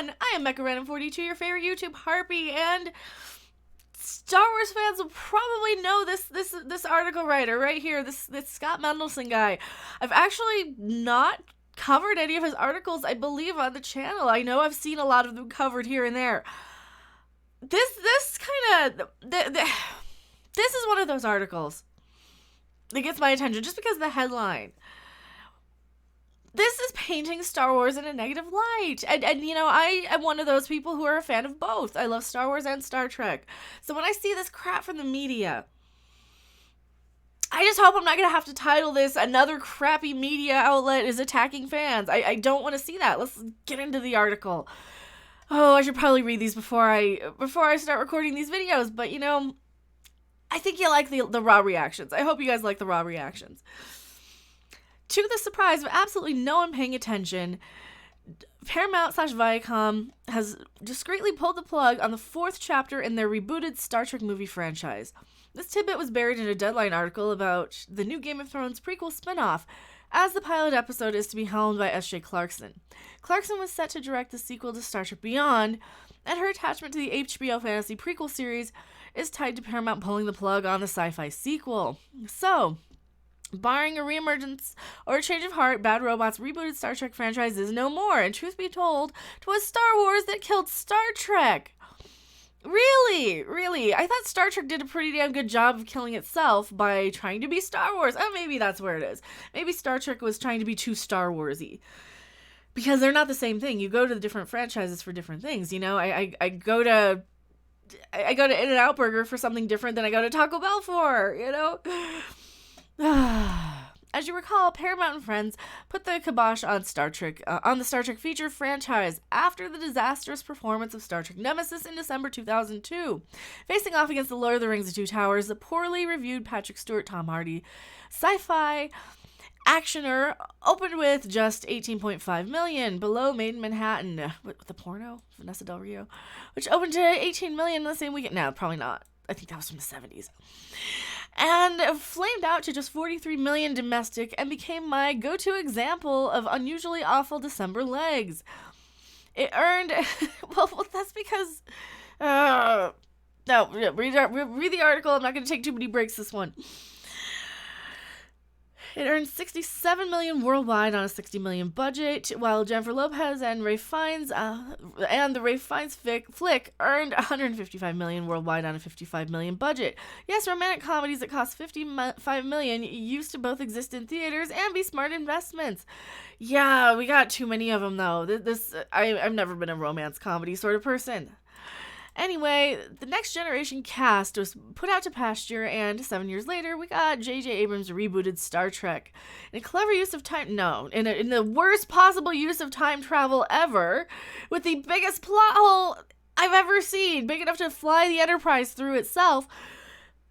everyone! I am Mecha 42, your favorite YouTube harpy, and Star Wars fans will probably know this article writer right here, this Scott Mendelson guy. I've actually not covered any of his articles, I believe, on the channel. I know I've seen a lot of them covered here and there. This is one of those articles that gets my attention just because of the headline. This is painting Star Wars in a negative light. And you know, I am one of those people who are a fan of both. I love Star Wars and Star Trek. So when I see this crap from the media, I just hope I'm not going to have to title this "Another Crappy Media Outlet is Attacking Fans." I don't want to see that. Let's get into the article. Oh, I should probably read these before I start recording these videos. But, you know, I think you like the raw reactions. I hope you guys like the raw reactions. To the surprise of absolutely no one paying attention, Paramount/Viacom has discreetly pulled the plug on the 4th chapter in their rebooted Star Trek movie franchise. This tidbit was buried in a Deadline article about the new Game of Thrones prequel spinoff, as the pilot episode is to be helmed by S.J. Clarkson. Clarkson was set to direct the sequel to Star Trek Beyond, and her attachment to the HBO fantasy prequel series is tied to Paramount pulling the plug on the sci-fi sequel. So, barring a reemergence or a change of heart, Bad Robot's rebooted Star Trek franchise is no more, and truth be told, 'twas Star Wars that killed Star Trek. Really? I thought Star Trek did a pretty damn good job of killing itself by trying to be Star Wars. Oh, maybe that's where it is. Maybe Star Trek was trying to be too Star Wars-y. Because they're not the same thing. You go to the different franchises for different things, you know? I go to In-N-Out Burger for something different than I go to Taco Bell for, you know? As you recall, Paramount and Friends put the kibosh on on the Star Trek feature franchise after the disastrous performance of Star Trek Nemesis in December 2002. Facing off against the Lord of the Rings: The Two Towers, the poorly reviewed Patrick Stewart, Tom Hardy sci-fi actioner opened with just $18.5 million, below Made in Manhattan with the porno, Vanessa Del Rio, which opened to $18 million the same weekend. No, probably not. I think that was from the 70s. And flamed out to just $43 million domestic and became my go-to example of unusually awful December legs. It earned, well, that's because, no, read the article. I'm not going to take too many breaks this one. It earned $67 million worldwide on a $60 million budget, while Jennifer Lopez and Ralph Fiennes flick earned $155 million worldwide on a $55 million budget. Yes, romantic comedies that cost $55 million used to both exist in theaters and be smart investments. Yeah, we got too many of them though. I've never been a romance comedy sort of person. Anyway, the Next Generation cast was put out to pasture, and 7 years later, we got J.J. Abrams' rebooted Star Trek. In a clever use of time, in the worst possible use of time travel ever, with the biggest plot hole I've ever seen, big enough to fly the Enterprise through itself.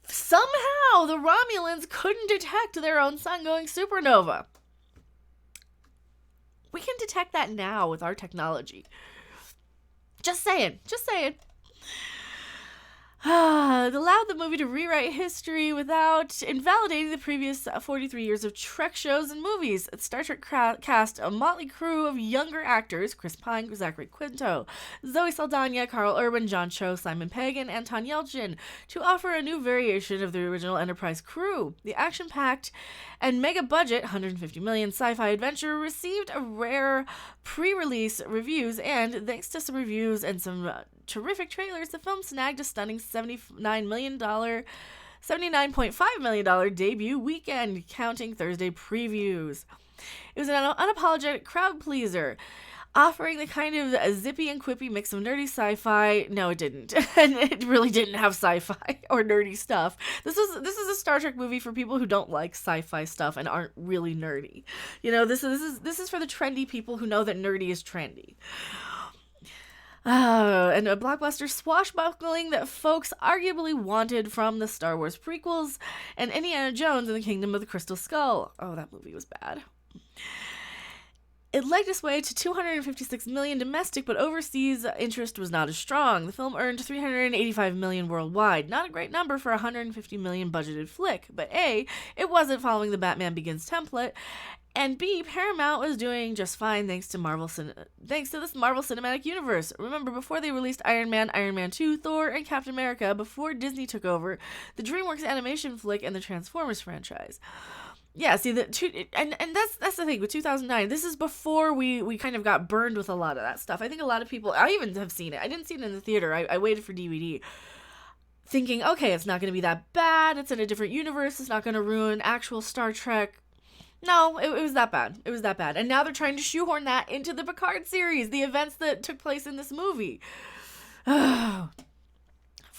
Somehow, the Romulans couldn't detect their own sun-going supernova. We can detect that now with our technology. Just saying. Allowed the movie to rewrite history without invalidating the previous 43 years of Trek shows and movies. Star Trek cast a motley crew of younger actors: Chris Pine, Zachary Quinto, Zoe Saldana, Carl Urban, John Cho, Simon Pegg, and Anton Yelchin, to offer a new variation of the original Enterprise crew. The action-packed and mega-budget $150 million sci-fi adventure received a rare pre-release reviews, and thanks to some reviews and some terrific trailers, the film snagged a stunning $79.5 million debut weekend, counting Thursday previews. It was an unapologetic crowd pleaser, offering the kind of zippy and quippy mix of nerdy sci-fi. No, it didn't. And it really didn't have sci-fi or nerdy stuff. This is a Star Trek movie for people who don't like sci-fi stuff and aren't really nerdy. You know, this is for the trendy people who know that nerdy is trendy. And a blockbuster swashbuckling that folks arguably wanted from the Star Wars prequels and Indiana Jones and the Kingdom of the Crystal Skull. Oh, that movie was bad. It legged its way to 256 million domestic, but overseas interest was not as strong. The film earned 385 million worldwide. Not a great number for a 150 million budgeted flick, but A, it wasn't following the Batman Begins template, and B, Paramount was doing just fine thanks to this Marvel Cinematic Universe. Remember, before they released Iron Man, Iron Man 2, Thor, and Captain America, before Disney took over the DreamWorks animation flick and the Transformers franchise. Yeah, see, and that's the thing with 2009. This is before we kind of got burned with a lot of that stuff. I think a lot of people, I even have seen it. I didn't see it in the theater. I waited for DVD, thinking, okay, it's not going to be that bad. It's in a different universe. It's not going to ruin actual Star Trek. No, it was that bad. It was that bad. And now they're trying to shoehorn that into the Picard series, the events that took place in this movie. From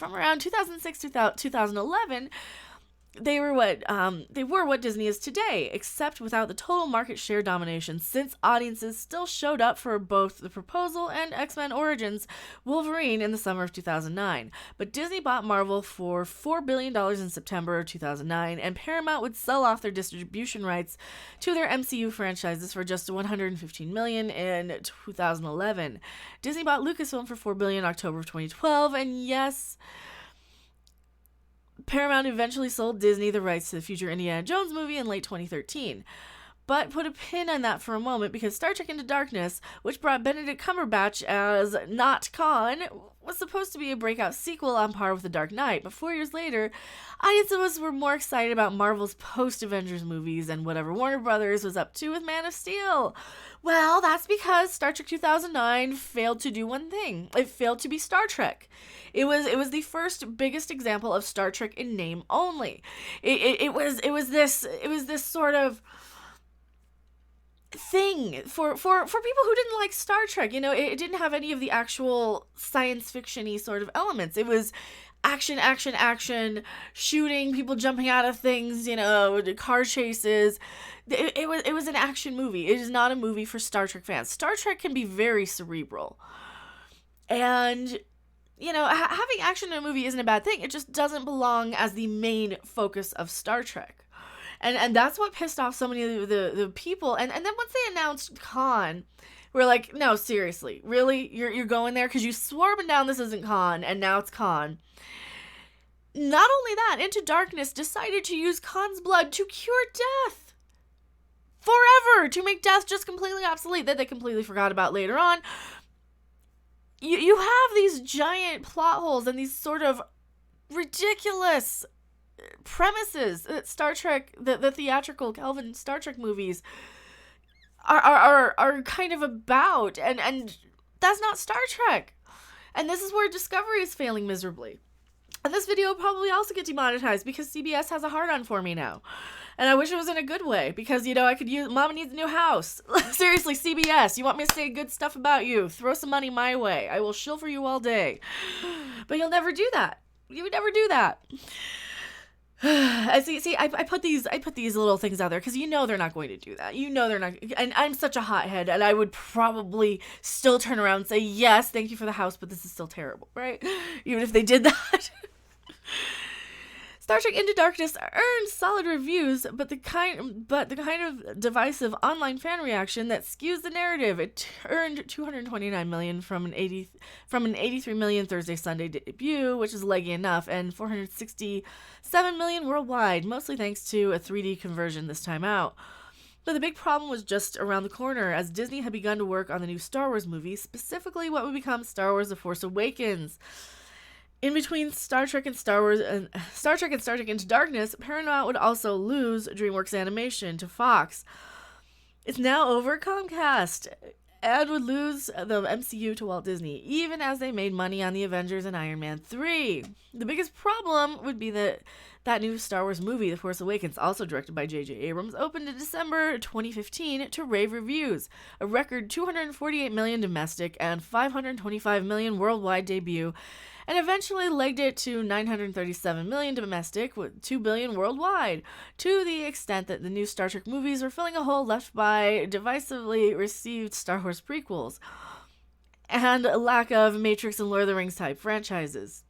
around 2006 to 2011, they were what Disney is today, except without the total market share domination, since audiences still showed up for both The Proposal and X-Men Origins Wolverine in the summer of 2009. But Disney bought Marvel for $4 billion in September of 2009, and Paramount would sell off their distribution rights to their MCU franchises for just $115 million in 2011. Disney bought Lucasfilm for $4 billion in October of 2012, and yes, Paramount eventually sold Disney the rights to the future Indiana Jones movie in late 2013. But put a pin on that for a moment, because Star Trek Into Darkness, which brought Benedict Cumberbatch as not Khan, was supposed to be a breakout sequel on par with The Dark Knight. But 4 years later, audiences were more excited about Marvel's post-Avengers movies and whatever Warner Brothers was up to with Man of Steel. Well, that's because Star Trek 2009 failed to do one thing. It failed to be Star Trek. It was the first biggest example of Star Trek in name only. It was this sort of thing for people who didn't like Star Trek. You know, it didn't have any of the actual science fiction-y sort of elements. It was action, shooting, people jumping out of things, you know, car chases. It was an action movie. It is not a movie for Star Trek fans. Star Trek can be very cerebral. And, you know, having action in a movie isn't a bad thing. It just doesn't belong as the main focus of Star Trek. And that's what pissed off so many of the people. And then once they announced Khan, we're like, no, seriously, really? You're going there? Because you swore up and down this isn't Khan, and now it's Khan. Not only that, Into Darkness decided to use Khan's blood to cure death. Forever! To make death just completely obsolete, that they completely forgot about later on. You have these giant plot holes and these sort of ridiculous premises that Star Trek, the theatrical Kelvin Star Trek movies are kind of about, and that's not Star Trek. And this is where Discovery is failing miserably. And this video will probably also get demonetized because CBS has a hard-on for me now. And I wish it was in a good way, because, you know, I could use, Mama needs a new house. Seriously, CBS, you want me to say good stuff about you? Throw some money my way. I will shill for you all day. But you'll never do that. You would never do that. I put these little things out there because you know they're not going to do that. You know they're not, and I'm such a hothead, and I would probably still turn around and say, yes, thank you for the house, but this is still terrible, right? Even if they did that. Star Trek Into Darkness earned solid reviews, but the kind of divisive online fan reaction that skews the narrative. It earned $229 million from an $83 million Thursday-Sunday debut, which is leggy enough, and $467 million worldwide, mostly thanks to a 3D conversion this time out. But the big problem was just around the corner, as Disney had begun to work on the new Star Wars movie, specifically what would become Star Wars: The Force Awakens. In between Star Trek and Star Trek Into Darkness, Paramount would also lose DreamWorks Animation to Fox. It's now over Comcast, and would lose the MCU to Walt Disney, even as they made money on the Avengers and Iron Man 3. The biggest problem would be that new Star Wars movie, The Force Awakens, also directed by J.J. Abrams, opened in December 2015 to rave reviews. A record $248 million domestic and $525 million worldwide debut, and eventually legged it to $937 million domestic with $2 billion worldwide, to the extent that the new Star Trek movies were filling a hole left by divisively received Star Wars prequels and a lack of Matrix and Lord of the Rings type franchises.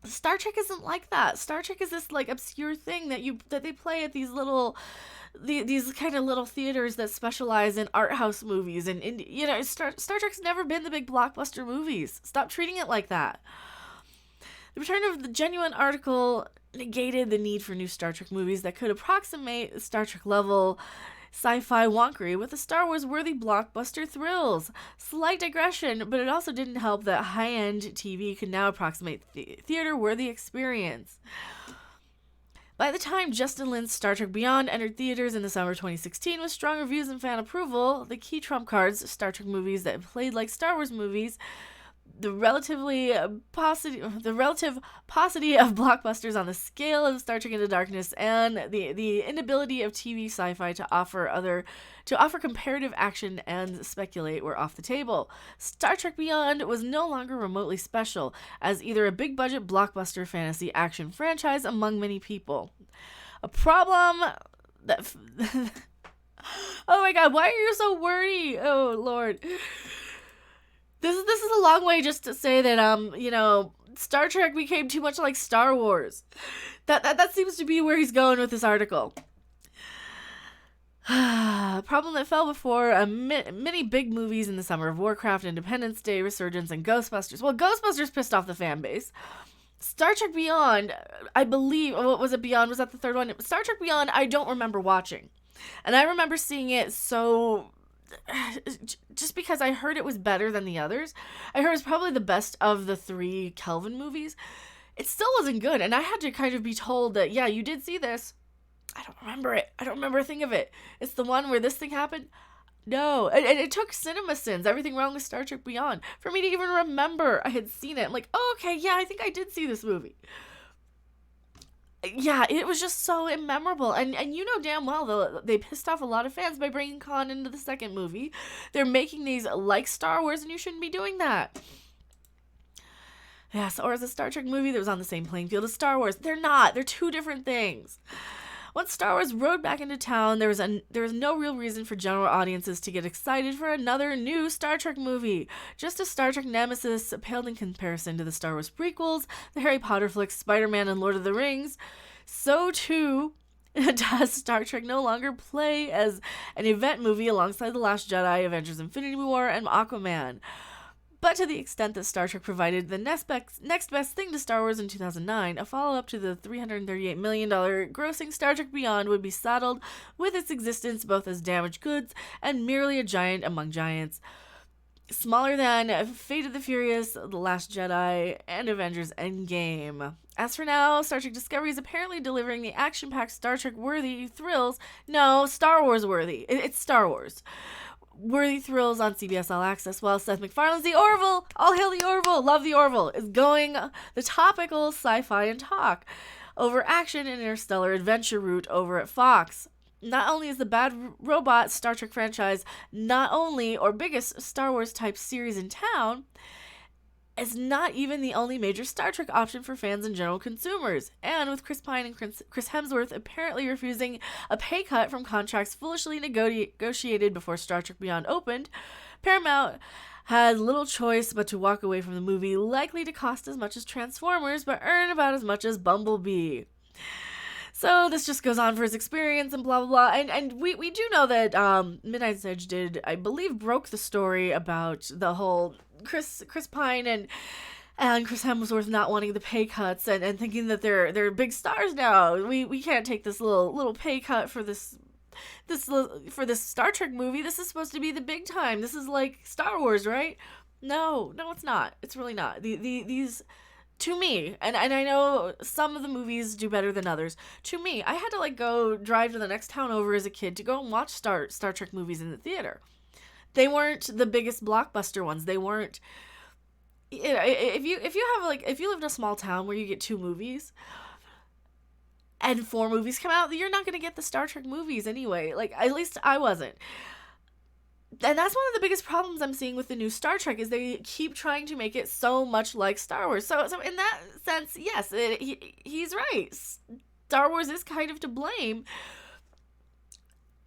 Star Trek isn't like that. Star Trek is this like obscure thing that they play at these these kind of little theaters that specialize in art house movies, and Star Trek's never been the big blockbuster movies. Stop treating it like that. The return of the genuine article negated the need for new Star Trek movies that could approximate Star Trek level sci-fi wonkery with the Star Wars-worthy blockbuster thrills. Slight digression, but it also didn't help that high-end TV could now approximate theater-worthy experience. By the time Justin Lin's Star Trek Beyond entered theaters in the summer of 2016 with strong reviews and fan approval, the key trump cards, Star Trek movies that played like Star Wars movies, the relative paucity of blockbusters on the scale of Star Trek Into Darkness, and the inability of TV sci-fi to offer comparative action and speculate were off the table. Star Trek Beyond was no longer remotely special as either a big budget blockbuster fantasy action franchise among many people. A problem that oh my god, why are you so wordy? Oh lord. This is a long way just to say that Star Trek became too much like Star Wars. That seems to be where he's going with this article. A problem that fell before many big movies in the summer of Warcraft, Independence Day, Resurgence, and Ghostbusters. Well, Ghostbusters pissed off the fan base. Star Trek Beyond, I believe, what was it, Beyond? Was that the third one? Star Trek Beyond, I don't remember watching. And I remember seeing it just because I heard it was better than the others. I heard it was probably the best of the 3 Kelvin movies. It still wasn't good, and I had to kind of be told that, yeah, you did see this. I don't remember it. I don't remember a thing of it. It's the one where this thing happened. No. And it took CinemaSins, Everything Wrong with Star Trek Beyond, for me to even remember I had seen it. I'm like, oh, okay, yeah, I think I did see this movie. Yeah, it was just so immemorable. And you know damn well they pissed off a lot of fans by bringing Khan into the second movie. They're making these like Star Wars, and you shouldn't be doing that. Yes, or as a Star Trek movie that was on the same playing field as Star Wars. They're not. They're two different things. Once Star Wars rode back into town, there was no real reason for general audiences to get excited for another new Star Trek movie. Just as Star Trek Nemesis paled in comparison to the Star Wars prequels, the Harry Potter flicks, Spider-Man, and Lord of the Rings, so too does Star Trek no longer play as an event movie alongside The Last Jedi, Avengers Infinity War, and Aquaman. But to the extent that Star Trek provided the next best thing to Star Wars in 2009, a follow-up to the $338 million grossing Star Trek Beyond would be saddled with its existence both as damaged goods and merely a giant among giants. Smaller than Fate of the Furious, The Last Jedi, and Avengers Endgame. As for now, Star Trek Discovery is apparently delivering the action-packed Star Trek-worthy thrills. No, Star Wars-worthy. It's Star Wars. Worthy thrills on CBS All Access, while Seth MacFarlane's The Orville, all hail the Orville, love the Orville, is going the topical sci-fi and talk over action and interstellar adventure route over at Fox. Not only is the Bad Robot Star Trek franchise not only or biggest Star Wars type series in town, it's not even the only major Star Trek option for fans and general consumers. And with Chris Pine and Chris Hemsworth apparently refusing a pay cut from contracts foolishly negotiated before Star Trek Beyond opened, Paramount had little choice but to walk away from the movie, likely to cost as much as Transformers, but earn about as much as Bumblebee. So this just goes on for his experience and blah, blah, blah. And we do know that Midnight's Edge did, I believe, broke the story about the whole Chris Pine and Chris Hemsworth not wanting the pay cuts and thinking that they're big stars now. We can't take this little pay cut for this Star Trek movie. This is supposed to be the big time. This is like Star Wars, right? No, it's not. It's really not. These to me, and I know some of the movies do better than others. To me, I had to go drive to the next town over as a kid to go and watch Star Trek movies in the theater. They weren't the biggest blockbuster ones. They weren't. If you live in a small town where you get 2 movies and 4 movies come out, you're not going to get the Star Trek movies anyway. At least I wasn't. And that's one of the biggest problems I'm seeing with the new Star Trek is they keep trying to make it so much like Star Wars. So in that sense, yes, he's right. Star Wars is kind of to blame.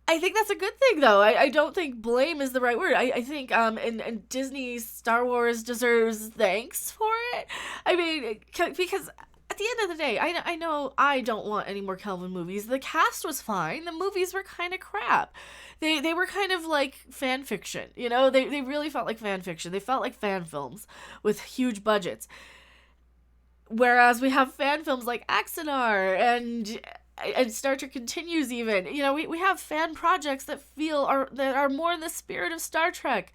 I think that's a good thing, though. I don't think blame is the right word. I think and Disney Star Wars deserves thanks for it. I mean, because at the end of the day, I know I don't want any more Kelvin movies. The cast was fine. The movies were kind of crap. They were kind of like fan fiction, you know? They really felt like fan fiction. They felt like fan films with huge budgets. Whereas we have fan films like Axanar and Star Trek Continues even. You know, we have fan projects that are more in the spirit of Star Trek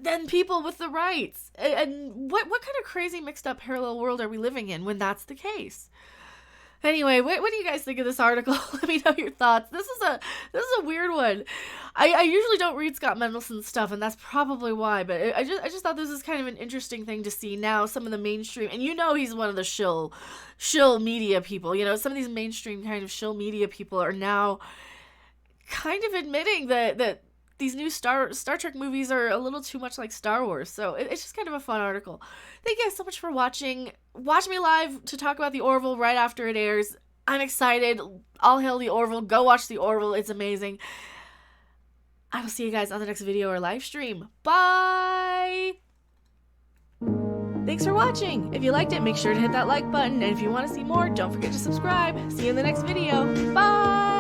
than people with the rights. And what kind of crazy mixed up parallel world are we living in when that's the case? Anyway, what do you guys think of this article? Let me know your thoughts. This is a weird one. I usually don't read Scott Mendelson's stuff, and that's probably why. But I just thought this is kind of an interesting thing to see now. Some of the mainstream, and you know he's one of the shill media people. You know, some of these mainstream kind of shill media people are now kind of admitting that these new Star Trek movies are a little too much like Star Wars. So it's just kind of a fun article. Thank you guys so much for watching. Watch me live to talk about the Orville right after it airs. I'm excited. All hail the Orville. Go watch the Orville. It's amazing. I will see you guys on the next video or live stream. Bye! Thanks for watching. If you liked it, make sure to hit that like button. And if you want to see more, don't forget to subscribe. See you in the next video. Bye!